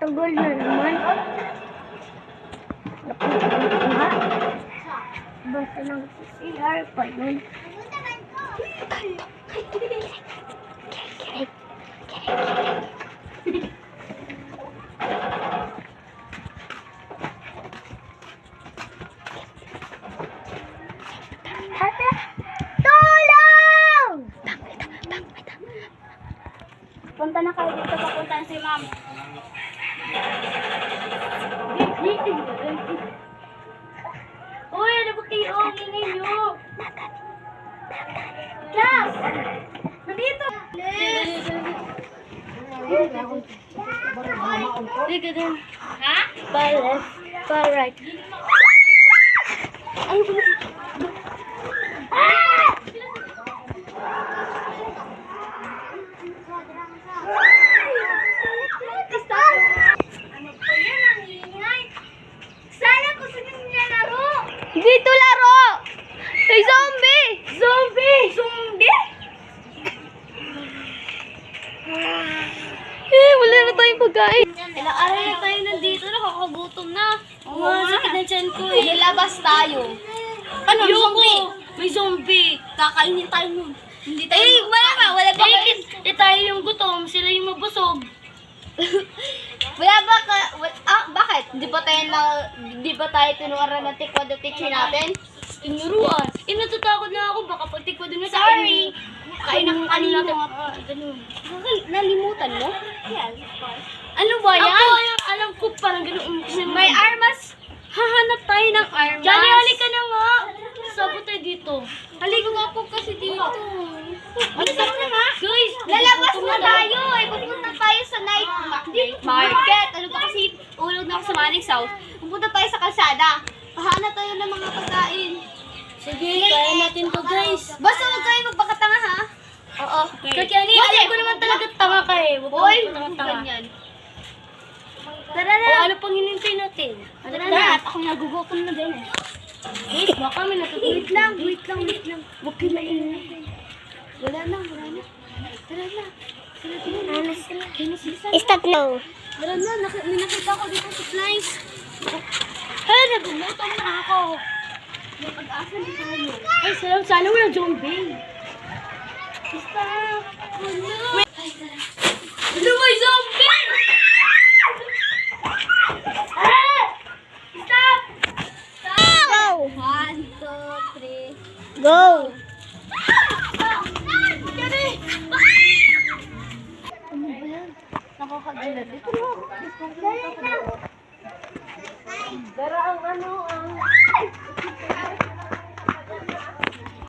Tagal na naman. Napunta nga. Basta nang CR pa yun. Tulong! Punta na kayo dito, papuntahan si ma'am. Uy, ano ba kayo? Ingay nyo. Class! Nandito! Liga din. Ha? Pa left, pa right. Ay, ano po yan ang ingay? Sana ko sa nilalaro. dito laro! Ay, zombie! Zombie! Zombie? Wala na tayong pagkain. Ilang araw na tayo nandito, nakakagutom na. Oo, sakit na dyan ko eh. Nilabas tayo. Ano, zombie? May zombie. Kakainin tayo nun. Hindi tayo. Wala pa. Tayo yung gutom, sila yung mabusog. Wala ba ka, bakit? Di ba tayo tinuwaran ng tikwado teacher natin? Tinuruan. Natatakot na ako, baka pag tikwa doon na sa Sorry. Kain ng kanina to. Ganun. Nalimutan mo? Yes. Ano ba yan? Ako, alam ko parang ganun. May armas. Hahanap tayo ng armas. Johnny, halika na nga. Sabot tayo dito. Halika nga po kasi dito. Halika na nga. Guys, Lalabas gutom na tayo. Pupunta tayo sa night market. Ano ba kasi ulog na ako sa Manix House. Pupunta tayo sa kalsada. Pahanap tayo ng mga pagkain. Sige, kaya natin to guys. Basta huwag kayo magpakatanga ha. Oo. Kakyani, alam ko naman talaga tanga ka eh. Huwag Hoy, kang tanga-tanga. ganyan. Tara na. O ano pang hinintay natin? Tara na. At ako nagugutom na din eh. Guys, baka may natutulit. Wait lang. Huwag kayo maingay. Wala na. Tara na. Stop now. Tara na, may nakita ko dito supplies. Hey, nagugutom na ako. May pag-asa na tayo. Ay, sana walang zombie. Stop! Wala! Ano may zombie? Ah! Stop! Go! 1, 2, 3. Go! Ano ba yan? Nakakagulat. Dito na. Pero ang